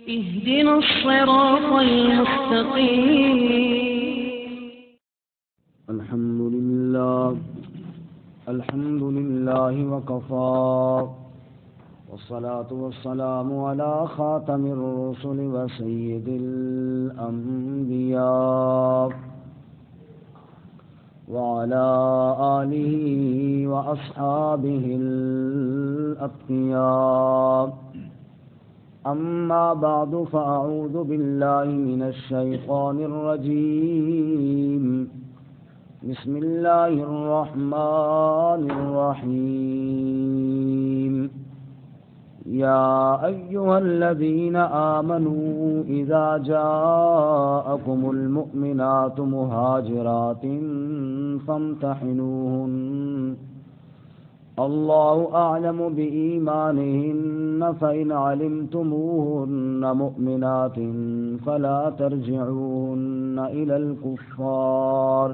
اهدنا الصراط المستقيم. الحمد لله وكفى والصلاة والسلام على خاتم الرسل وسيد الأنبياء وعلى آله وأصحابه الأتقياء. أما بعد فأعوذ بالله من الشيطان الرجيم. بسم الله الرحمن الرحيم. يا أيها الذين آمنوا إذا جاءكم المؤمنات مهاجرات فامتحنوهن الله أعلم بإيمانهن فإن علمتموهن مؤمنات فلا ترجعوهن إلى الكفار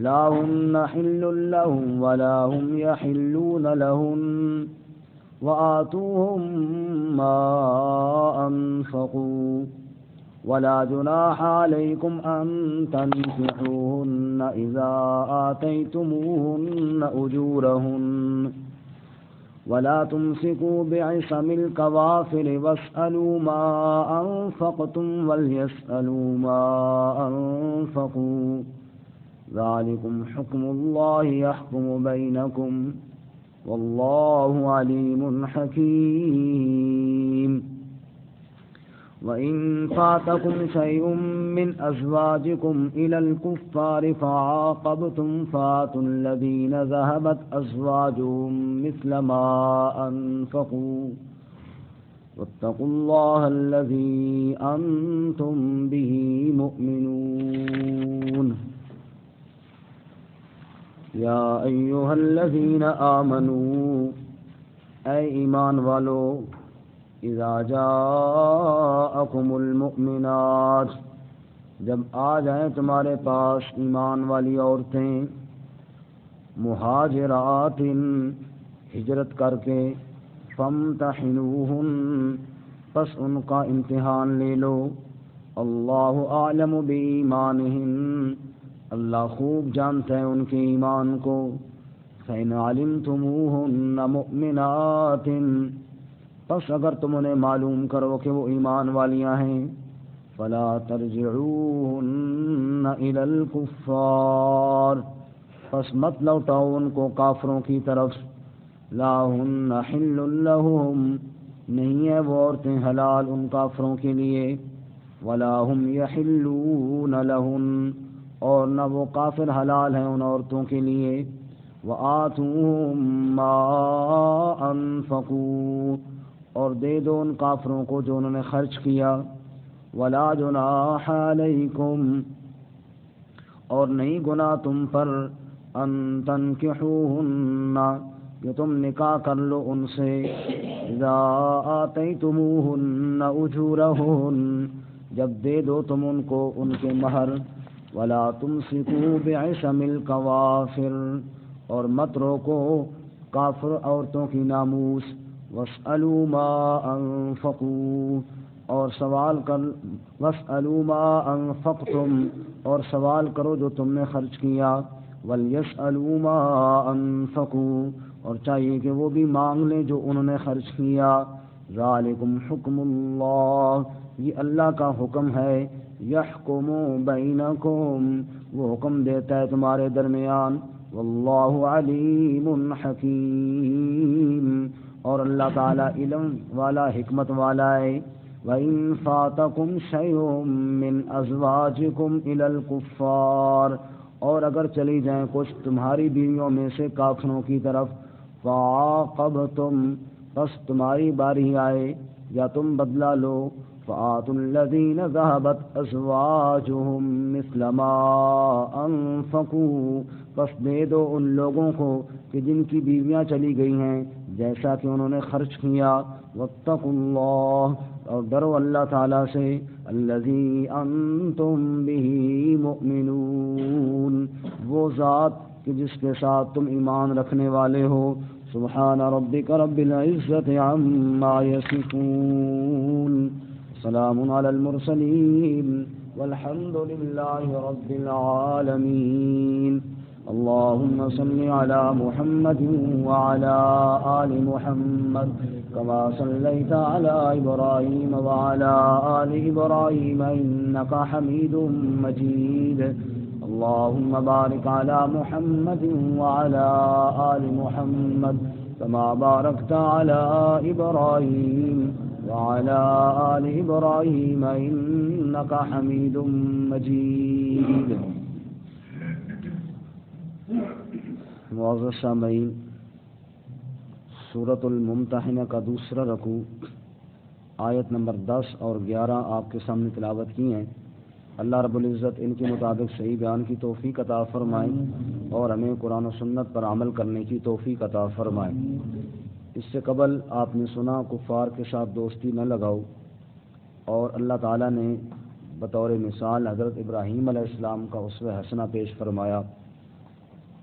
لا هن حل لهم ولا هم يحلون لهن وآتوهم ما أنفقوا ولا جناح عليكم أن تنكحوهن إذا آتيتموهن أجورهن ولا تمسكوا بعصم الكوافر واسألوا ما أنفقتم وليسألوا ما أنفقوا ذلكم حكم الله يحكم بينكم والله عليم حكيم. وإن فاتكم شيء من أزواجكم إلى الكفار فعاقبتم فآتوا الذين ذهبت أزواجهم مثل ما أنفقوا واتقوا الله الذي أنتم به مؤمنون. یا ایھا الذین آمنوا اے ایمان والو اذا جاءکم المؤمنات جب آ جائیں تمہارے پاس ایمان والی عورتیں مہاجرات ہجرت کر کے فامتحنوہن پس ان کا امتحان لے لو اللہ اعلم بایمانہن اللہ خوب جانتا ہے ان کے ایمان کو. فَإِنْ عَلِمْتُمُوهُنَّ مُؤْمِنَاتٍ پس اگر تم انہیں معلوم کرو کہ وہ ایمان والیاں ہیں فَلَا تَرْجِعُوهُنَّ إِلَى الْكُفَّارِ پس مت لوٹاؤ ان کو کافروں کی طرف. لَا هُنَّ حِلٌّ لَهُمْ نہیں ہے وہ عورتیں حلال ان کافروں کے لیے. وَلَا هُمْ يَحِلُّونَ لَهُنَّ اور نہ وہ کافر حلال ہیں ان عورتوں کے لیے. وَآتُوهُمْ مَا أَنفَقُوا اور دے دو ان کافروں کو جو انہوں نے خرچ کیا. وَلَا جُنَاحَ عَلَيْكُمْ اور نہیں گناہ تم پر أَن تَنكِحُوهُنَّ کہ تم نکاح کر لو ان سے. إِذَا آتَيْتُمُوهُنَّ أُجُورَهُنَّ جب دے دو تم ان کو ان کے مہر. وَلَا تُمْسِكُوا بِعِصَمِ الْكَوَافِرِ اور مت روکو کافر عورتوں کی ناموس. وَاسْأَلُوا مَا أَنفَقُوا اور وَاسْأَلُوا مَا أَنفَقْتُمْ اور سوال کرو جو تم نے خرچ کیا. وَلْيَسْأَلُوا مَا أَنفَقُوا اور چاہیے کہ وہ بھی مانگ لیں جو انہوں نے خرچ کیا. ذَلِكُمْ حُکْمُ اللَّهِ یہ اللہ کا حکم ہے. یحکم بینکم وہ حکم دیتا ہے تمہارے درمیان. واللہ علیم حکیم اور اللہ تعالی علم والا حکمت والا ہے. وَإِن فَاتَكُمْ شَيْءٌ مِّنْ أَزْوَاجِكُمْ إِلَى الْكُفَّارِ اور اگر چلی جائیں کچھ تمہاری بیویوں میں سے کافروں کی طرف. فَعَاقَبْتُمْ پس تمہاری باری آئے یا تم بدلہ لو. فَآتُوا الَّذِينَ ذَهَبَتْ أَزْوَاجُهُمْ مِثْلَ مَا أَنفَقُوا پس دے دو ان لوگوں کو کہ جن کی بیویاں چلی گئی ہیں جیسا کہ انہوں نے خرچ کیا. وَاتَّقُوا اللَّهَ اور ڈرو اللہ تعالیٰ سے. الَّذِي أَنْتُمْ بِهِ مُؤْمِنُونَ وہ ذات کہ جس کے ساتھ تم ایمان رکھنے والے ہو. سبحان ربك رب العزة عما يصفون سلام على المرسلين والحمد لله رب العالمين اللهم صل على محمد وعلى آل محمد كما صليت على إبراهيم وعلى آل إبراهيم إنك حميد مجيد اللهم بارك على محمد وعلى آل محمد كما باركت على إبراهيم وعلى آل إبراهيم إنك حميد مجيد. معزز سامعین، سورۃ الممتحنہ کا دوسرا رکوع آیت نمبر 10 اور 11 آپ کے سامنے تلاوت کی ہیں. اللہ رب العزت ان کے مطابق صحیح بیان کی توفیق عطا فرمائیں اور ہمیں قرآن و سنت پر عمل کرنے کی توفیق عطا فرمائیں. اس سے قبل آپ نے سنا کفار کے ساتھ دوستی نہ لگاؤ، اور اللہ تعالیٰ نے بطور مثال حضرت ابراہیم علیہ السلام کا اسوہ حسنہ پیش فرمایا،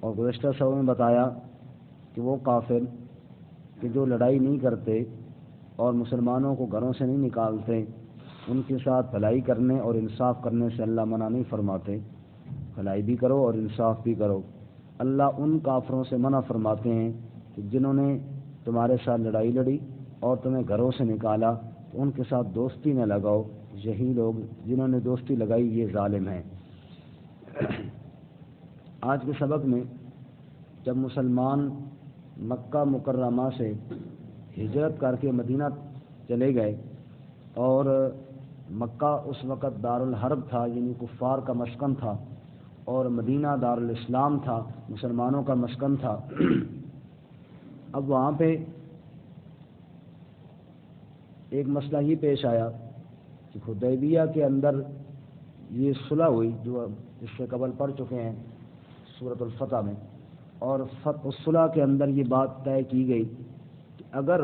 اور گزشتہ سبق میں بتایا کہ وہ کافر کہ جو لڑائی نہیں کرتے اور مسلمانوں کو گھروں سے نہیں نکالتے، ان کے ساتھ بھلائی کرنے اور انصاف کرنے سے اللہ منع نہیں فرماتے. بھلائی بھی کرو اور انصاف بھی کرو. اللہ ان کافروں سے منع فرماتے ہیں کہ جنہوں نے تمہارے ساتھ لڑائی لڑی اور تمہیں گھروں سے نکالا تو ان کے ساتھ دوستی نہ لگاؤ. یہی لوگ جنہوں نے دوستی لگائی یہ ظالم ہیں. آج کے سبق میں جب مسلمان مکہ مکرمہ سے ہجرت کر کے مدینہ چلے گئے، اور مکہ اس وقت دارالحرب تھا، یعنی کفار کا مسکن تھا، اور مدینہ دارالاسلام تھا، مسلمانوں کا مسکن تھا. اب وہاں پہ ایک مسئلہ یہ پیش آیا کہ حدیبیہ کے اندر یہ صلح ہوئی جو اس سے قبل پڑھ چکے ہیں سورۃ الفتح میں، اور صلح کے اندر یہ بات طے کی گئی کہ اگر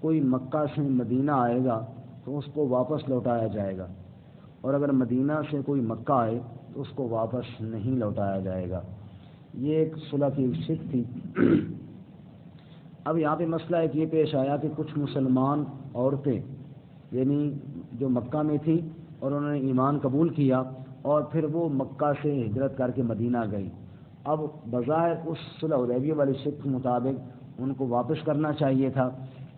کوئی مکہ سے مدینہ آئے گا تو اس کو واپس لوٹایا جائے گا، اور اگر مدینہ سے کوئی مکہ آئے تو اس کو واپس نہیں لوٹایا جائے گا. یہ ایک صلح کی شرط تھی. اب یہاں پہ مسئلہ ایک یہ پیش آیا کہ کچھ مسلمان عورتیں یعنی جو مکہ میں تھی اور انہوں نے ایمان قبول کیا اور پھر وہ مکہ سے ہجرت کر کے مدینہ گئی. اب بظاہر اس صلح حدیبیہ والی شرط کے مطابق ان کو واپس کرنا چاہیے تھا،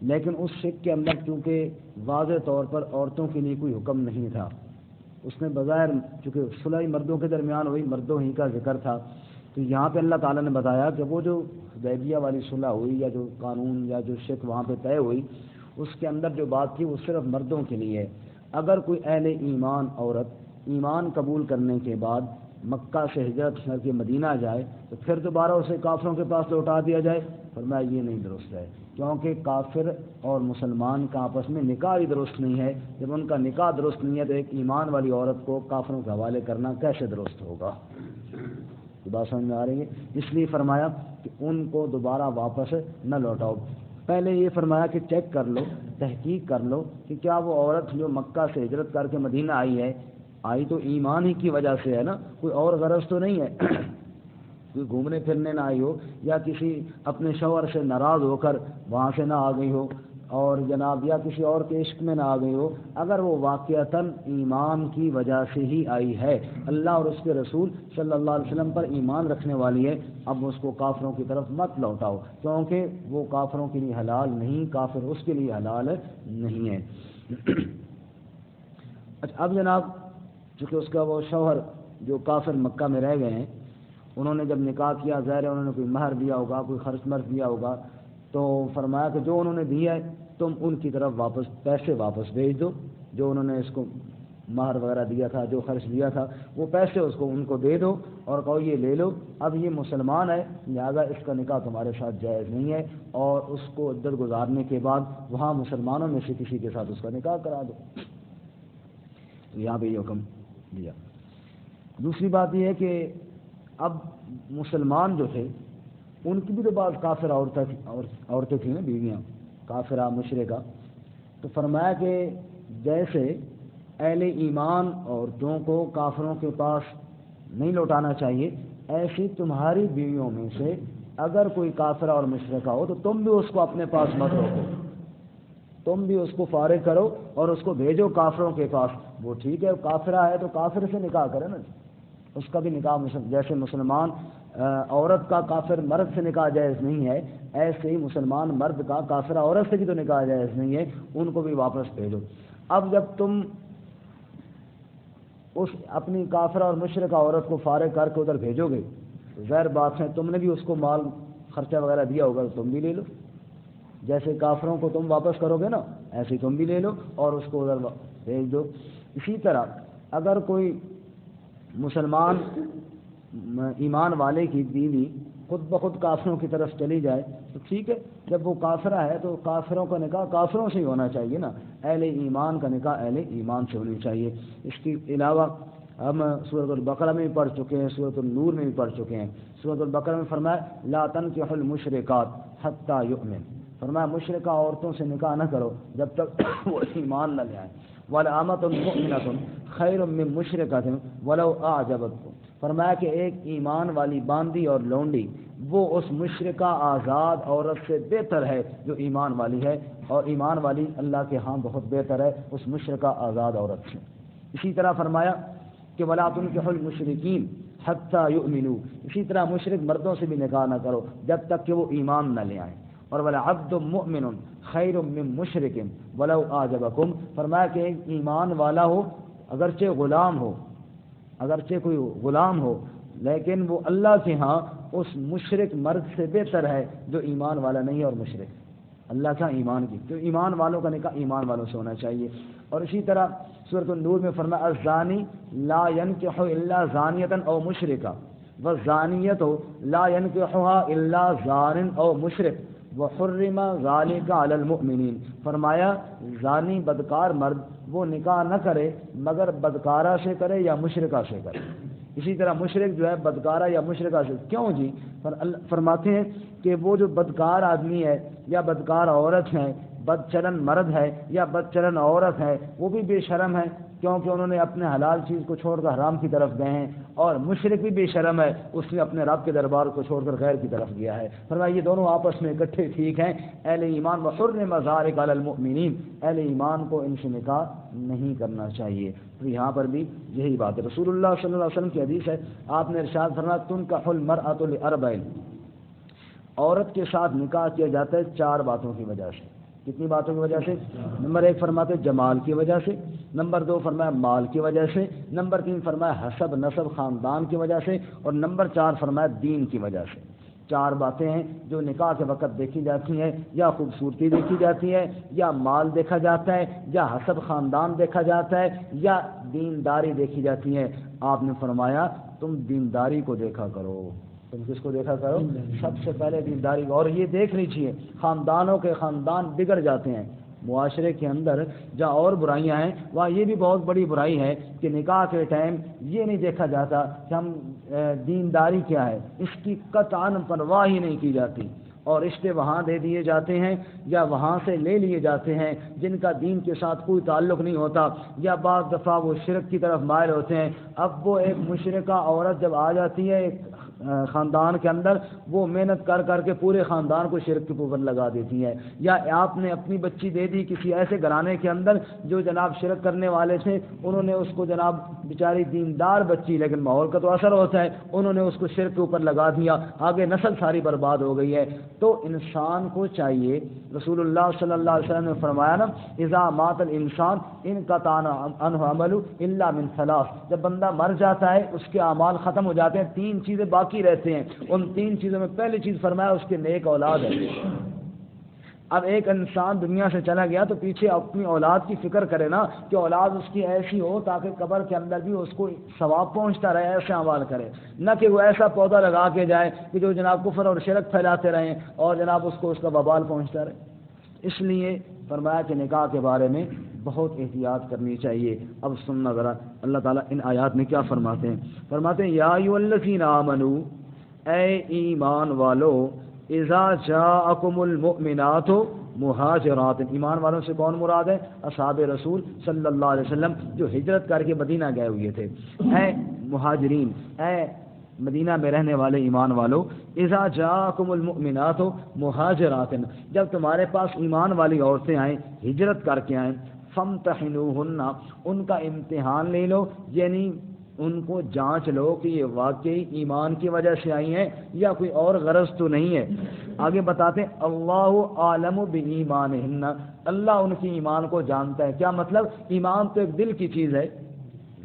لیکن اس شرط کے اندر چونکہ واضح طور پر عورتوں کے لیے کوئی حکم نہیں تھا، اس میں بظاہر چونکہ صلح مردوں کے درمیان ہوئی، مردوں ہی کا ذکر تھا، تو یہاں پہ اللہ تعالیٰ نے بتایا کہ وہ جو حدیبیہ والی صلح ہوئی یا جو قانون یا جو شرط وہاں پہ طے ہوئی اس کے اندر جو بات تھی وہ صرف مردوں کے لیے ہے. اگر کوئی اہل ایمان عورت ایمان قبول کرنے کے بعد مکہ سے ہجرت کر کے مدینہ جائے تو پھر دوبارہ اسے کافروں کے پاس لوٹا دیا جائے، فرمایا یہ نہیں درست ہے، کیونکہ کافر اور مسلمان کا آپس میں نکاح ہی درست نہیں ہے. جب ان کا نکاح درست نہیں ہے تو ایک ایمان والی عورت کو کافروں کے حوالے کرنا کیسے درست ہوگا؟ یہ بات سمجھ میں آ رہی ہے. اس لیے فرمایا کہ ان کو دوبارہ واپس نہ لوٹاؤ. پہلے یہ فرمایا کہ چیک کر لو، تحقیق کر لو کہ کیا وہ عورت جو مکہ سے ہجرت کر کے مدینہ آئی تو ایمان ہی کی وجہ سے ہے نا، کوئی اور غرض تو نہیں ہے. کوئی گھومنے پھرنے نہ آئی ہو یا کسی اپنے شوہر سے ناراض ہو کر وہاں سے نہ آ گئی ہو اور جناب یا کسی اور کے عشق میں نہ آ گئی ہو. اگر وہ واقعتاً ایمان کی وجہ سے ہی آئی ہے، اللہ اور اس کے رسول صلی اللہ علیہ وسلم پر ایمان رکھنے والی ہے، اب اس کو کافروں کی طرف مت لوٹاؤ، کیونکہ وہ کافروں کے لیے حلال نہیں، کافر اس کے لیے حلال نہیں ہے. اچھا، اب جناب چونکہ اس کا وہ شوہر جو کافر مکہ میں رہ گئے ہیں انہوں نے جب نکاح کیا ظاہر ہے انہوں نے کوئی مہر دیا ہوگا، کوئی خرچ مرچ دیا ہوگا، تو فرمایا کہ جو انہوں نے دیا ہے تم ان کی طرف پیسے واپس بھیج دو، جو انہوں نے اس کو مہر وغیرہ دیا تھا، جو خرچ دیا تھا وہ پیسے ان کو دے دو اور کہو یہ لے لو، اب یہ مسلمان ہے لہذا اس کا نکاح تمہارے ساتھ جائز نہیں ہے، اور اس کو عدت گزارنے کے بعد وہاں مسلمانوں میں سے کسی کے ساتھ اس کا نکاح کرا دو. تو یہاں پہ یہ حکم دیا. دوسری بات یہ ہے کہ اب مسلمان جو تھے ان کی بھی تو بعض کافر عورتیں تھیں نا، بیویاں کافرہ مشرکہ، تو فرمایا کہ جیسے اہل ایمان عورتوں کو کافروں کے پاس نہیں لوٹانا چاہیے، ایسی تمہاری بیویوں میں سے اگر کوئی کافرہ اور مشرکہ ہو تو تم بھی اس کو اپنے پاس مت روکو، تم بھی اس کو فارغ کرو اور اس کو بھیجو کافروں کے پاس۔ وہ ٹھیک ہے کافرہ ہے تو کافر سے نکاح کرے نا، اس کا بھی نکاح جیسے مسلمان عورت کا کافر مرد سے نکاح جائز نہیں ہے، ایسے ہی مسلمان مرد کا کافرہ عورت سے بھی تو نکاح جائز نہیں ہے، ان کو بھی واپس بھیجو۔ اب جب تم اس اپنی کافرہ اور مشرکہ عورت کو فارغ کر کے ادھر بھیجو گے تو ظاہر بات ہے تم نے بھی اس کو مال خرچہ وغیرہ دیا ہوگا تو تم بھی لے لو، جیسے کافروں کو تم واپس کرو گے نا ایسے ہی تم بھی لے لو اور اس کو ادھر بھیج دو۔ اسی طرح اگر کوئی مسلمان ایمان والے کی بیوی خود بخود کافروں کی طرف چلی جائے تو ٹھیک ہے، جب وہ کافرہ ہے تو کافروں کا نکاح کافروں سے ہی ہونا چاہیے نا، اہل ایمان کا نکاح اہل ایمان سے ہونی چاہیے۔ اس کے علاوہ ہم سورۃ البقرہ میں بھی پڑھ چکے ہیں، سورۃ النور میں بھی پڑھ چکے ہیں۔ سورۃ البقرہ میں فرمایا لا تنکحوا المشرکات حتی یؤمن، فرمایا مشرکہ عورتوں سے نکاح نہ کرو جب تک وہ ایمان نہ لے آئیں۔ وَلَأَمَةٌ مُؤْمِنَةٌ خَيْرٌ مِّن مُّشْرِكَةٍ وَلَوْ أَعْجَبَتْكُمْ، فرمایا کہ ایک ایمان والی باندی اور لونڈی وہ اس مشرکہ آزاد عورت سے بہتر ہے جو ایمان والی ہے، اور ایمان والی اللہ کے ہاں بہت بہتر ہے اس مشرکہ آزاد عورت سے۔ اسی طرح فرمایا کہ وَلَا تُنكِحُوا الْمُشْرِكِينَ حَتَّى يُؤْمِنُوا، اسی طرح مشرک مردوں سے بھی نکاح نہ کرو جب تک کہ وہ ایمان نہ لے آئیں۔ اور وَلَعَبْدٌ مُؤْمِنٌ خَيْرٌ مِّن مُّشْرِكٍ وَلَوْ أَعْجَبَكُمْ، فرمایا کہ ایک ایمان والا ہو اگرچہ غلام ہو، اگرچہ کوئی غلام ہو لیکن وہ اللہ کے ہاں اس مشرک مرد سے بہتر ہے جو ایمان والا نہیں ہے اور مشرک اللہ کا ایمان کی، تو ایمان والوں کا نکاح ایمان والوں سے ہونا چاہیے۔ اور اسی طرح سورۃ النور میں فرمایا الزانی لا ينكح الا زانیۃ او مشرکہ والزانیۃ لا ينكحها الا زان او مشرک وحرم ذلك علی المؤمنین، فرمایا زانی بدکار مرد وہ نکاح نہ کرے مگر بدکارہ سے کرے یا مشرکہ سے کرے۔ اسی طرح مشرک جو ہے بدکارہ یا مشرکہ سے، کیوں جی؟ فرماتے ہیں کہ وہ جو بدکار آدمی ہے یا بدکار عورت ہے، بد چلن مرد ہے یا بد چلن عورت ہے، وہ بھی بے شرم ہے کیونکہ انہوں نے اپنے حلال چیز کو چھوڑ کر حرام کی طرف گئے ہیں، اور مشرک بھی بے شرم ہے، اس نے اپنے رب کے دربار کو چھوڑ کر غیر کی طرف گیا ہے۔ فرمایا یہ دونوں آپس میں اکٹھے ٹھیک ہیں، اہل ایمان وحرم ذلک علی المؤمنین، اہل ایمان کو ان سے نکاح نہیں کرنا چاہیے۔ تو یہاں پر بھی یہی بات ہے، رسول اللہ صلی اللہ علیہ وسلم کی حدیث ہے، آپ نے ارشاد فرمایا تنکح المرأۃ لاربع، عورت کے ساتھ نکاح کیا جاتا ہے چار باتوں کی وجہ سے۔ کتنی باتوں کی وجہ سے؟ نمبر 1 فرماتے جمال کی وجہ سے، نمبر 2 فرمایا مال کی وجہ سے، نمبر 3 فرمایا حسب نسب خاندان کی وجہ سے، اور نمبر 4 فرمایا دین کی وجہ سے۔ چار باتیں ہیں جو نکاح کے وقت دیکھی جاتی ہیں، یا خوبصورتی دیکھی جاتی ہے، یا مال دیکھا جاتا ہے، یا حسب خاندان دیکھا جاتا ہے، یا دینداری دیکھی جاتی ہے۔ آپ نے فرمایا تم دینداری کو دیکھا کرو۔ تم کس کو دیکھا کرو؟ سب سے پہلے دینداری کو۔ اور یہ دیکھنی چاہیے، خاندانوں کے خاندان بگڑ جاتے ہیں معاشرے کے اندر، جہاں اور برائیاں ہیں وہاں یہ بھی بہت بڑی برائی ہے کہ نکاح کے ٹائم یہ نہیں دیکھا جاتا کہ ہم دینداری کیا ہے، اس کی قطعاً پرواہ ہی نہیں کی جاتی، اور رشتے وہاں دے دیے جاتے ہیں یا وہاں سے لے لیے جاتے ہیں جن کا دین کے ساتھ کوئی تعلق نہیں ہوتا، یا بعض دفعہ وہ شرک کی طرف مائل ہوتے ہیں۔ اب وہ ایک مشرکہ عورت جب آ جاتی ہے ایک خاندان کے اندر، وہ محنت کر کر کے پورے خاندان کو شرک کے اوپر لگا دیتی ہے، یا آپ نے اپنی بچی دے دی کسی ایسے گھرانے کے اندر جو جناب شرک کرنے والے تھے، انہوں نے اس کو جناب بیچاری دیندار بچی لیکن ماحول کا تو اثر ہوتا ہے، انہوں نے اس کو شرک کے اوپر لگا دیا، آگے نسل ساری برباد ہو گئی ہے۔ تو انسان کو چاہیے، رسول اللہ صلی اللہ علیہ وسلم نے فرمایا نا اذا مات الانسان انقطع عنہ عمل الا من ثلاث، جب بندہ مر جاتا ہے اس کے اعمال ختم ہو جاتے ہیں، 3 چیزیں باقی رہتے ہیں، ان 3 چیزوں میں پہلی چیز فرمایا اس کے نیک اولاد ہے۔ اب ایک انسان دنیا سے چلا گیا تو پیچھے اپنی اولاد کی فکر کرے نا کہ اولاد اس کی ایسی ہو تاکہ قبر کے اندر بھی اس کو ثواب پہنچتا رہے، ایسے اعمال کرے، نہ کہ وہ ایسا پودا لگا کے جائے کہ جو جناب کفر اور شرک پھیلاتے رہیں اور جناب اس کو اس کا وبال پہنچتا رہے۔ اس لیے فرمایا کہ نکاح کے بارے میں بہت احتیاط کرنی چاہیے۔ اب سننا ذرا اللہ تعالیٰ ان آیات میں کیا فرماتے ہیں۔ فرماتے ہیں یا ایھا الذین آمنوا، اے ایمان والو، اذا جاءکم المؤمنات مہاجرات، ایمان والوں سے کون مراد ہے؟ اصحاب رسول صلی اللہ علیہ وسلم جو ہجرت کر کے مدینہ گئے ہوئے تھے۔ اے مہاجرین، اے مدینہ میں رہنے والے ایمان والو، اذا جاءکم المؤمنات مہاجرات، جب تمہارے پاس ایمان والی عورتیں آئیں، ہجرت کر کے آئیں، فامتحنوہن، ان کا امتحان لے لو، یعنی ان کو جانچ لو کہ یہ واقعی ایمان کی وجہ سے آئی ہیں یا کوئی اور غرض تو نہیں ہے۔ آگے بتاتے ہیں اللہ عالم بایمانہن، اللہ ان کی ایمان کو جانتا ہے۔ کیا مطلب؟ ایمان تو ایک دل کی چیز ہے،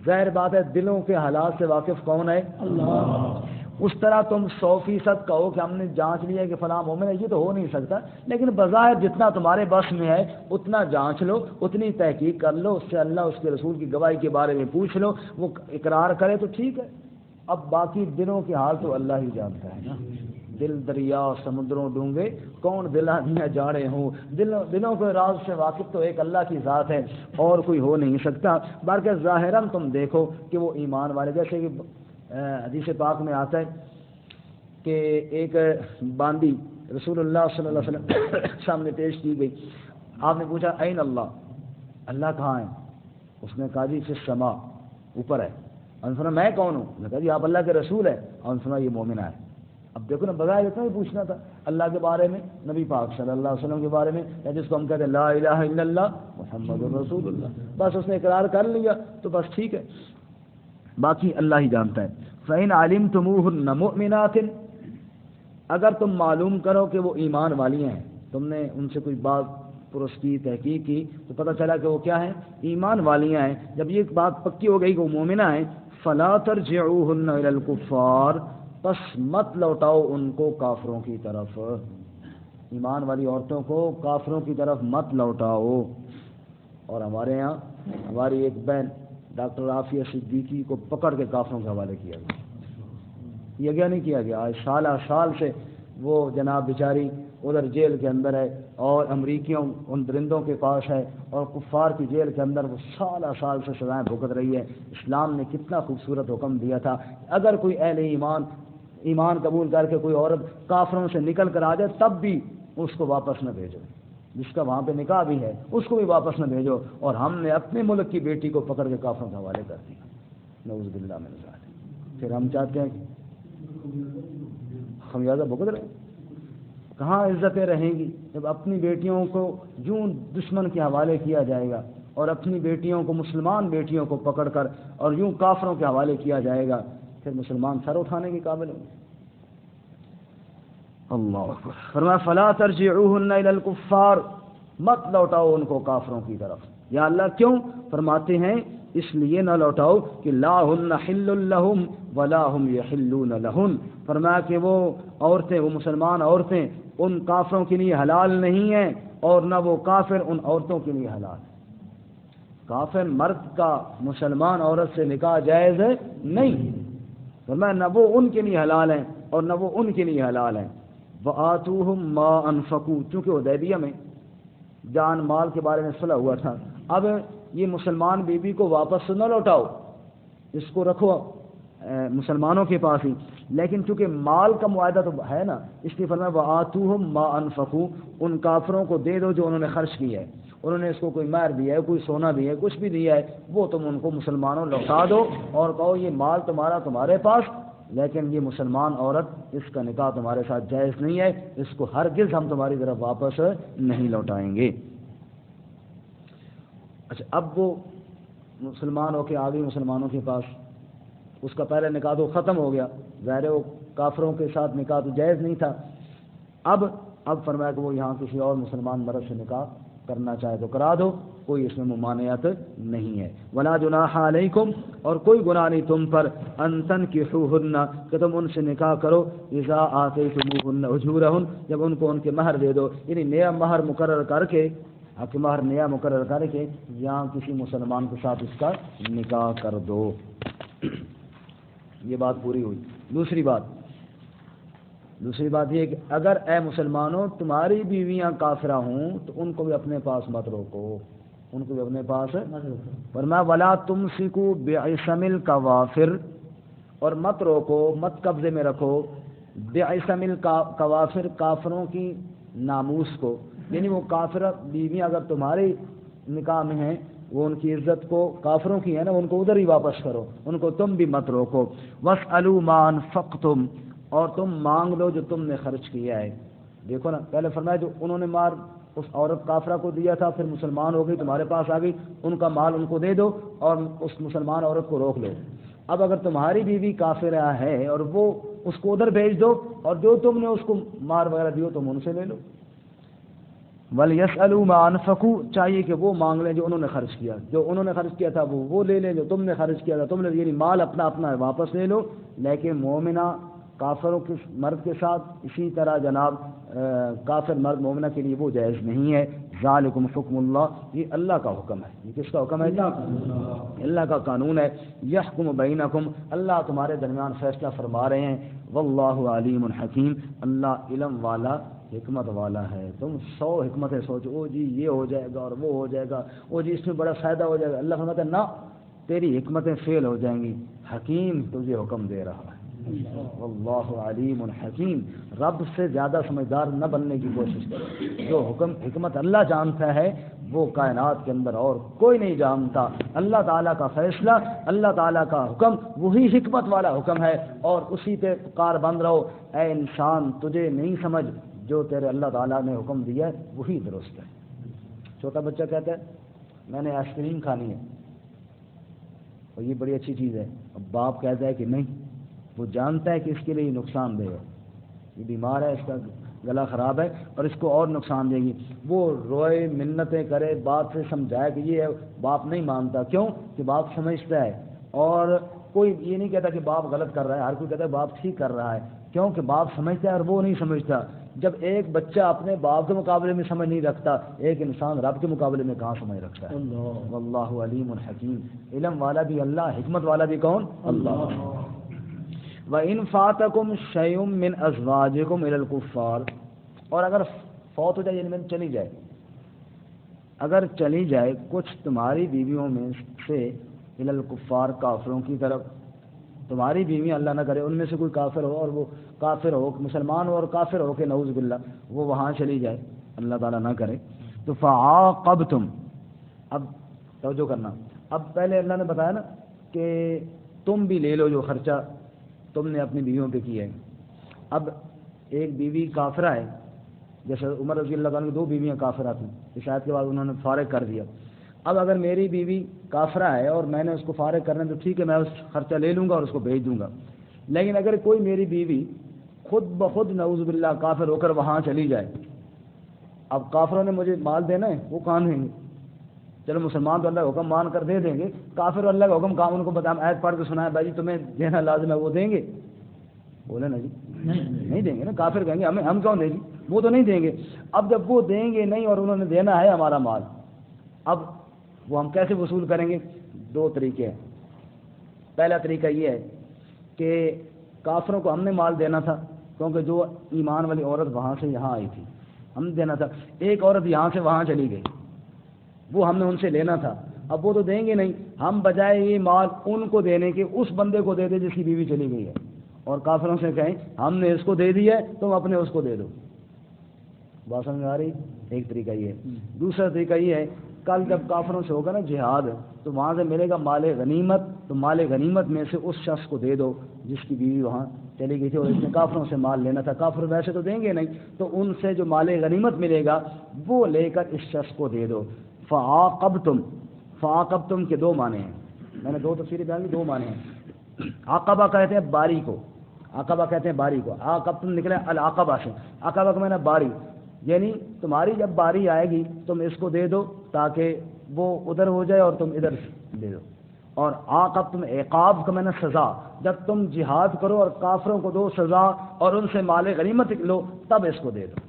ظاہر بات ہے دلوں کے حالات سے واقف کون ہے؟ اللہ۔ اس طرح تم 100% کہو کہ ہم نے جانچ لیا کہ فلاں مومن ہے، یہ تو ہو نہیں سکتا، لیکن بظاہر جتنا تمہارے بس میں ہے اتنا جانچ لو، اتنی تحقیق کر لو، اس سے اللہ اس کے رسول کی گواہی کے بارے میں پوچھ لو، وہ اقرار کرے تو ٹھیک ہے۔ اب باقی دلوں کے حال تو اللہ ہی جانتا ہے نا، دل دریا سمندروں ڈونگے کون دلا دیا جاڑے ہوں، دلوں کے راز سے واقف تو ایک اللہ کی ذات ہے اور کوئی ہو نہیں سکتا۔ بلکہ ظاہراً تم دیکھو کہ وہ ایمان والے، جیسے کہ حدیث پاک میں آتا ہے کہ ایک باندی رسول اللہ صلی اللہ علیہ وسلم سامنے پیش کی گئی، آپ نے پوچھا این اللہ، اللہ کہاں ہے؟ اس نے کہا جی فی السماء، اوپر ہے۔ اور نے فرمایا میں کون ہوں؟ نے کہا جی آپ اللہ کے رسول ہیں۔ اور نے فرمایا یہ مومنہ ہے۔ اب دیکھو نا، بغیر اتنا ہی پوچھنا تھا اللہ کے بارے میں، نبی پاک صلی اللہ علیہ وسلم کے بارے میں، یا جس کو ہم کہتے ہیں لا الہ الا اللہ محمد رسول اللہ، بس اس نے اقرار کر لیا تو بس ٹھیک ہے، باقی اللہ ہی جانتا ہے۔ فَإِنْ عَلِمْتُمُوهُنَّ مُؤْمِنَاتٍ، اگر تم معلوم کرو کہ وہ ایمان والی ہیں، تم نے ان سے کوئی بات پرس کی، تحقیق کی، تو پتہ چلا کہ وہ کیا ہیں؟ ایمان والیاں ہیں۔ جب یہ بات پکی ہو گئی کہ وہ مومنہ ہیں، فَلَا تَرْجِعُوهُنَّ إِلَى الْكُفَّارِ، پس مت لوٹاؤ ان کو کافروں کی طرف، ایمان والی عورتوں کو کافروں کی طرف مت لوٹاؤ۔ اور ہمارے یہاں ہماری ایک بہن ڈاکٹر عافیہ صدیقی کو پکڑ کے کافروں کے حوالے کیا گیا، یہ گیا نہیں کیا گیا، آج سالہ سال سے وہ جناب بیچاری ادھر جیل کے اندر ہے، اور امریکیوں ان درندوں کے پاس ہے، اور کفار کی جیل کے اندر وہ سالہ سال سے سزائیں بھگت رہی ہے۔ اسلام نے کتنا خوبصورت حکم دیا تھا، اگر کوئی اہل ایمان قبول کر کے کوئی عورت کافروں سے نکل کر آ جائے تب بھی اس کو واپس نہ بھیجو، جس کا وہاں پہ نکاح بھی ہے اس کو بھی واپس نہ بھیجو۔ اور ہم نے اپنے ملک کی بیٹی کو پکڑ کے کافروں کے حوالے کر دیا، نعوذ باللہ من ذالک۔ پھر ہم چاہتے ہیں خمیازہ بھگت رہے، کہاں عزتیں رہیں گی جب اپنی بیٹیوں کو یوں دشمن کے حوالے کیا جائے گا، اور اپنی بیٹیوں کو، مسلمان بیٹیوں کو پکڑ کر اور یوں کافروں کے حوالے کیا جائے گا، پھر مسلمان سر اٹھانے کے قابل ہوں گے۔ اللہ اکبر۔ فرمایا فلا ترجعوهن الى الكفار، مت لوٹاؤ ان کو کافروں کی طرف۔ یا اللہ کیوں؟ فرماتے ہیں اس لیے نہ لوٹاؤ کہ لا ہن حل لهم ولا هم يحلون لهن، فرمایا کہ وہ عورتیں، وہ مسلمان عورتیں ان کافروں کے لیے حلال نہیں ہیں، اور نہ وہ کافر ان عورتوں کے لیے حلال ہیں۔ کافر مرد کا مسلمان عورت سے نکاح جائز ہے نہیں، فرمایا نہ وہ ان کے لیے حلال ہیں اور نہ وہ ان کے لیے حلال ہیں۔ وآتوہم ما انفقوا، چونکہ حدیبیہ میں جان مال کے بارے میں صلح ہوا تھا، اب یہ مسلمان بیوی کو واپس نہ لوٹاؤ، اس کو رکھو مسلمانوں کے پاس ہی، لیکن چونکہ مال کا معاہدہ تو ہے نا، اس لیے فرمایا وآتوہم ما انفقوا، ان کافروں کو دے دو جو انہوں نے خرچ کیا ہے، انہوں نے اس کو کوئی مہر دیا ہے، کوئی سونا دیا ہے، کچھ بھی دیا ہے، وہ تم ان کو مسلمانوں لوٹا دو، اور کہو یہ مال تمہارا تمہارے پاس، لیکن یہ مسلمان عورت، اس کا نکاح تمہارے ساتھ جائز نہیں ہے، اس کو ہرگز ہم تمہاری طرف واپس نہیں لوٹائیں گے۔ اچھا، اب وہ مسلمان ہو کے آگے مسلمانوں کے پاس، اس کا پہلے نکاح تو ختم ہو گیا، ظاہر وہ کافروں کے ساتھ نکاح تو جائز نہیں تھا، اب فرمایا کہ وہ یہاں کسی اور مسلمان مرد سے نکاح کرنا چاہے تو کرا دو، کوئی اس میں ممانعت نہیں ہے۔ ولا جناح علیکم، اور کوئی گناہ نہیں تم پر، ان تنکحوہن، کہ تم ان سے نکاح کرو، اذا آتیتموہن اجورہن، جب ان کو ان کے مہر دے دو، یعنی نیا مہر مقرر کر کے، آپ کے مہر نیا مقرر کر کے یہاں کسی مسلمان کے ساتھ اس کا نکاح کر دو۔ یہ بات پوری ہوئی۔ دوسری بات یہ کہ اگر اے مسلمانوں تمہاری بیویاں کافرہ ہوں تو ان کو بھی اپنے پاس مت روکو، ان کو بھی اپنے پاس فرمایا ولا تمسکوا بعصم الکوافر، اور مت روکو، مت قبضے میں رکھو، بعصم الکوافر، کافروں کی ناموس کو، یعنی وہ کافرہ بیویاں اگر تمہارے نکاح میں ہیں وہ ان کی عزت کو کافروں کی ہے نا، ان کو ادھر ہی واپس کرو، ان کو تم بھی مت روکو. وَاسْأَلُوا مَا أَنفَقْتُمْ، اور تم مانگ لو جو تم نے خرچ کیا ہے. دیکھو نا، پہلے فرمایا جو انہوں نے مار اس عورت کافرہ کو دیا تھا، پھر مسلمان ہو گئی، تمہارے پاس آ گئی، ان کا مال ان کو دے دو اور اس مسلمان عورت کو روک لو. اب اگر تمہاری بیوی کافرہ ہے اور وہ اس کو ادھر بھیج دو، اور جو تم نے اس کو مار وغیرہ دیو تم ان سے لے لو. وَلْيَسْأَلُوا مَا أَنفَقُوا، چاہیے کہ وہ مانگ لیں جو انہوں نے خرچ کیا، جو انہوں نے خرچ کیا تھا وہ لے لیں، جو تم نے خرچ کیا تھا تم نے، یعنی مال اپنا اپنا واپس لے لو. لیکن مومنہ کافروں کے مرد کے ساتھ اسی طرح جناب کافر مرد مومنہ کے لیے وہ جائز نہیں ہے. ذالکم حکم اللہ، یہ اللہ کا حکم ہے. یہ کس کا حکم ہے؟ اللہ کا قانون ہے. یحکم بینکم، اللہ تمہارے درمیان فیصلہ فرما رہے ہیں. واللہ علیم حکیم، اللہ علم والا حکمت والا ہے. تم 100 حکمتیں سوچو، او جی یہ ہو جائے گا اور وہ ہو جائے گا، او جی اس میں بڑا فائدہ ہو جائے گا. اللہ فرماتا ہے نہ، تیری حکمتیں فیل ہو جائیں گی، حکیم تجھے حکم دے رہا ہے. واللہ علیم حکیم، رب سے زیادہ سمجھدار نہ بننے کی کوشش کرو. جو حکمت اللہ جانتا ہے وہ کائنات کے اندر اور کوئی نہیں جانتا. اللہ تعالیٰ کا فیصلہ، اللہ تعالیٰ کا حکم وہی حکمت والا حکم ہے، اور اسی پہ کار بند رہو. اے انسان، تجھے نہیں سمجھ، جو تیرے اللہ تعالیٰ نے حکم دیا ہے وہی درست ہے. چھوٹا بچہ کہتا ہے میں نے آئس کریم کھانی ہے اور یہ بڑی اچھی چیز ہے، اب باپ کہتا ہے کہ نہیں، وہ جانتا ہے کہ اس کے لیے نقصان دے گا، یہ بیمار ہے، اس کا گلا خراب ہے اور اس کو اور نقصان دے گی. وہ روئے، منتیں کرے، باپ سے سمجھائے کہ یہ ہے، باپ نہیں مانتا. کیوں کہ باپ سمجھتا ہے. اور کوئی یہ نہیں کہتا کہ باپ غلط کر رہا ہے، ہر کوئی کہتا ہے باپ ٹھیک کر رہا ہے، کیونکہ باپ سمجھتا ہے اور وہ نہیں سمجھتا. جب ایک بچہ اپنے باپ کے مقابلے میں سمجھ نہیں رکھتا، ایک انسان رب کے مقابلے میں کہاں سمجھ رکھتا ہے؟ واللہ علیم حکیم، علم والا بھی اللہ، حکمت والا بھی کون؟ اللہ. وَإِنْ فَاتَكُمْ شَيْءٌ مِّنْ أَزْوَاجِكُمْ إِلَى الْكُفَّارِ، اور اگر فوت ہو جائے، یعنی چلی جائے، اگر چلی جائے کچھ تمہاری بیویوں میں سے إِلَى الْكُفَّارِ، کافروں کی طرف. تمہاری بیوی اللہ نہ کرے ان میں سے کوئی کافر ہو، اور وہ کافر ہو، مسلمان ہو اور کافر ہو کہ نعوذ باللہ وہ وہاں چلی جائے، اللہ تعالیٰ نہ کرے. تو فَعَاقَبْتُمْ، اب توجہ کرنا، اب پہلے اللہ نے بتایا نا کہ تم بھی لے لو جو خرچہ تم نے اپنی بیویوں پہ کیا ہے. اب ایک بیوی کافرہ ہے، جیسے عمر رضی اللہ عنہ کی 2 بیویاں کافرہ تھیں، اس آیت کے بعد انہوں نے فارغ کر دیا. اب اگر میری بیوی کافرہ ہے اور میں نے اس کو فارغ کرنا تو ٹھیک ہے، میں اس خرچہ لے لوں گا اور اس کو بھیج دوں گا. لیکن اگر کوئی میری بیوی خود بخود نعوذ باللہ کافر ہو کر وہاں چلی جائے، اب کافروں نے مجھے مال دینا ہے، وہ کہاں دیں گے؟ چلو مسلمان تو اللہ کا حکم مان کر دے دیں گے، کافر اللہ کا حکم کام ان کو بتایا، آیت پڑھ کے سنایا بھائی تمہیں دینا لازم ہے، وہ دیں گے؟ بولے نا جی نہیں دیں گے نا. کافر کہیں گے ہم کیوں دیں گے، وہ تو نہیں دیں گے. اب جب وہ دیں گے نہیں اور انہوں نے دینا ہے ہمارا مال، اب وہ ہم کیسے وصول کریں گے؟ 2 طریقے ہیں. پہلا طریقہ یہ ہے کہ کافروں کو ہم نے مال دینا تھا، کیونکہ جو ایمان والی عورت وہاں سے یہاں آئی تھی ہم نے دینا تھا. ایک عورت یہاں سے وہاں چلی گئی، وہ ہم نے ان سے لینا تھا، اب وہ تو دیں گے نہیں، ہم بجائے یہ مال ان کو دینے کے اس بندے کو دے دے جس کی بیوی چلی گئی ہے، اور کافروں سے کہیں ہم نے اس کو دے دیا ہے تم اپنے اس کو دے دو. بات سمجھ آ رہی؟ ایک طریقہ یہ ہے. دوسرا طریقہ یہ ہے کل جب کافروں سے ہوگا نا جہاد، تو وہاں سے ملے گا مال غنیمت، تو مال غنیمت میں سے اس شخص کو دے دو جس کی بیوی وہاں چلی گئی تھی اور اس نے کافروں سے مال لینا تھا. کافر ویسے تو دیں گے نہیں، تو ان سے جو مال غنیمت ملے گا وہ لے کر اس شخص کو دے دو. فعاقبتم، فعاقبتم کے 2 معنی ہیں، میں نے 2 تفسیریں بیان کی، 2 معنی ہیں. عقبہ کہتے ہیں باری کو، عقبہ کہتے ہیں باری کو، عاقبتم نکلے العقبہ سے، عقبہ کا معنی باری، یعنی تمہاری جب باری آئے گی تم اس کو دے دو تاکہ وہ ادھر ہو جائے اور تم ادھر دے دو. اور عاقبتم عقاب کا معنی سزا، جب تم جہاد کرو اور کافروں کو دو سزا اور ان سے مال غنیمت لو تب اس کو دے دو.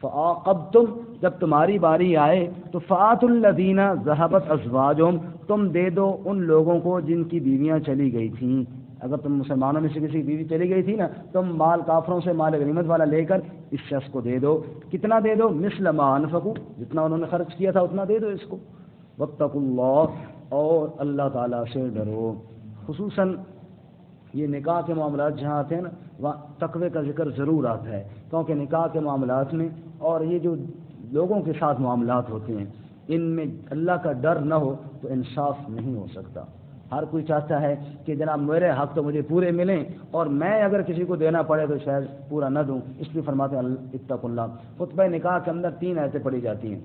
فعاقبتم، جب تمہاری باری آئے تو فآتوا الذین ذهبت ازواجهم، تم دے دو ان لوگوں کو جن کی بیویاں چلی گئی تھیں. اگر تم مسلمانوں میں سے کسی کی بیوی چلی گئی تھی نا، تم مال کافروں سے مال غنیمت والا لے کر اس شخص کو دے دو. کتنا دے دو؟ مثل ما انفقوا، جتنا انہوں نے خرچ کیا تھا اتنا دے دو اس کو. واتقوا اللہ، اور اللہ تعالیٰ سے ڈرو. خصوصاً یہ نکاح کے معاملات جہاں آتے ہیں نا وہاں تقوی کا ذکر ضرور آتا ہے، کیونکہ نکاح کے معاملات میں اور یہ جو لوگوں کے ساتھ معاملات ہوتے ہیں ان میں اللہ کا ڈر نہ ہو تو انصاف نہیں ہو سکتا۔ ہر کوئی چاہتا ہے کہ جناب میرے حق تو مجھے پورے ملیں اور میں اگر کسی کو دینا پڑے تو شاید پورا نہ دوں، اس لیے فرماتے ہیں اتقوا اللہ۔ خطبہ نکاح کے اندر 3 آیتیں پڑھی جاتی ہیں۔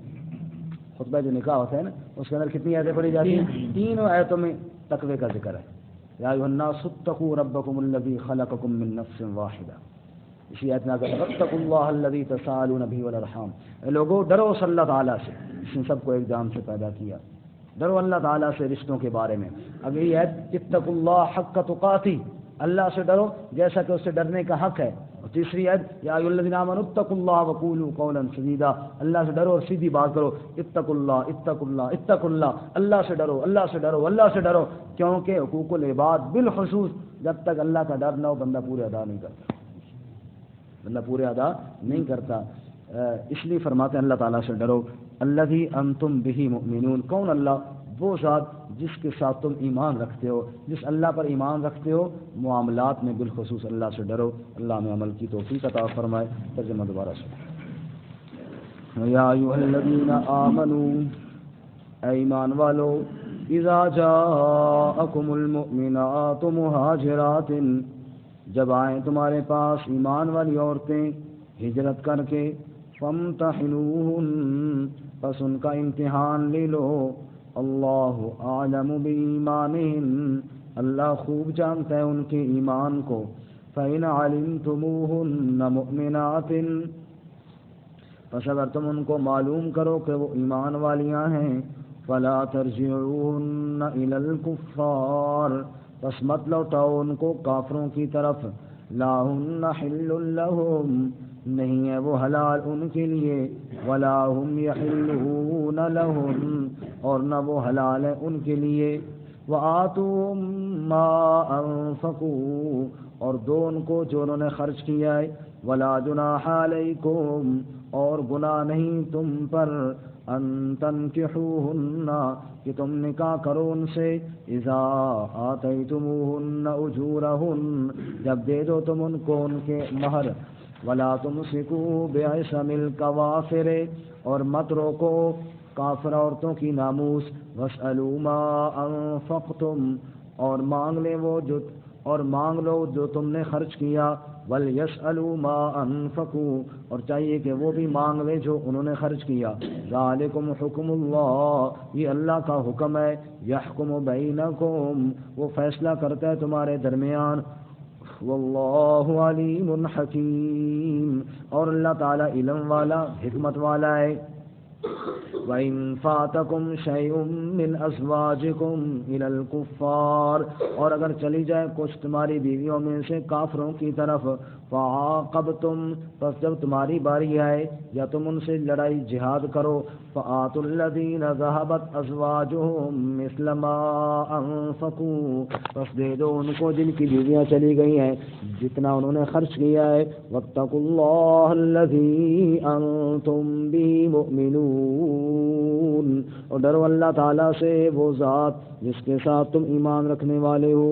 خطبہ جو نکاح ہوتا ہے نا اس کے اندر کتنی آیتیں پڑھی جاتی ہیں؟ 3 آیتوں میں تقوی کا ذکر ہے۔ یا ایھا الناس اتقوا ربکم الذی خلقکم من نفس واحدہ، اسی آیت میں آگے واتقوا اللہ الذی تساءلون بہ والارحام، اے لوگوں ڈرو اس اللہ تعالیٰ سے جس نے سب کو ایک جان سے پیدا کیا، ڈرو اللہ تعالیٰ سے رشتوں کے بارے میں۔ اب یہ آیت اتقوا اللہ حق تقاتہ، اللہ سے ڈرو جیسا کہ اس سے ڈرنے کا حق ہے۔ اور تیسری آیت یا ایھا الذین آمنوا اتقوا اللہ وقولوا قولا سدیدا، اللہ سے ڈرو اور سیدھی بات کرو۔ اتقوا اللہ اتقوا اللہ اتقوا اللہ، اللہ سے ڈرو اللہ سے ڈرو اللہ سے ڈرو، کیونکہ حقوق العباد بالخصوص جب تک اللہ کا ڈر نہ ہو بندہ پورے ادا نہیں کرتا، بندہ پورے ادا نہیں کرتا۔ اس لیے فرماتے ہیں اللہ تعالیٰ سے ڈرو۔ الذی انتم بہ مؤمنون، کون اللہ؟ وہ ذات جس کے ساتھ تم ایمان رکھتے ہو، جس اللہ پر ایمان رکھتے ہو، معاملات میں بالخصوص اللہ سے ڈرو۔ اللہ میں عمل کی توفیق عطا فرمائے۔ ترجمہ دوبارہ سے۔ یا ایھا الذین آمنوا، اے ایمان والو، اذا جاءکم المؤمنات مہاجرات، جب آئیں تمہارے پاس ایمان والی عورتیں ہجرت کر کے، فامتحنوہن، پس ان کا امتحان لے لو، اللہ اعلم بایمانہن، اللہ خوب جانتا ہے ان کے ایمان کو، فإن علمتموہن مؤمنات، پس اگر تم ان کو معلوم کرو کہ وہ ایمان والیاں ہیں، فلا ترجعوہن الی الکفار، پس مت لوٹاؤ ان کو کافروں کی طرف، لا ہن حل لہم، نہیں ہے وہ حلال ان کے لیے، ولا ہم یحلون لہم، اور نہ وہ حلال ہے ان کے لیے، وآتوہم ما انفقوا، اور دو ان کو جو انہوں نے خرچ کیا ہے، ولا جناح علیکم، اور گناہ نہیں تم پر، ان تنکحوہن، کہ تم نکاح کرو ان سے، اذا آتیتموہن اجورہن، جب دے دو تم ان کو ان کے مہر، ولا تمسکوا بعصم الکوافر، اور مت روکو کافر عورتوں کی ناموس، واسألوا ما انفقتم، اور مانگ لو جو تم نے خرچ کیا، وَلْيَسْأَلُوا مَا أَنفَقُوا، اور چاہیے کہ وہ بھی مانگ لے جو انہوں نے خرچ کیا، ذَلِكُمْ حُكْمُ اللَّهِ، یہ اللہ کا حکم ہے، يَحْكُمُ بَيْنَكُمْ، وہ فیصلہ کرتا ہے تمہارے درمیان، وَاللَّهُ عَلِيمٌ حَكِيمٌ، اور اللہ تعالیٰ علم والا حکمت والا ہے۔ وَإِن فَاتَكُمْ شَيْءٌ مِّنْ أَزْوَاجِكُمْ إِلَى الْكُفَّارِ، اور اگر چلی جائے کچھ تمہاری بیویوں میں سے کافروں کی طرف، فَعَاقَبْتُمْ، پس جب تمہاری باری آئے یا تم ان سے لڑائی جہاد کرو، فَآتُوا الَّذِينَ ذَهَبَتْ أَزْوَاجُهُمْ مِثْلَ مَا أَنفَقُوا، پس دے دو ان کو جن کی بیویاں چلی گئی ہیں جتنا انہوں نے خرچ کیا ہے، وَاتَّقُوا اللَّهَ الَّذِي أَنتُم بِهِ مُؤْمِنُونَ، اور ڈرو اللہ تعالیٰ سے وہ ذات جس کے ساتھ تم ایمان رکھنے والے ہو۔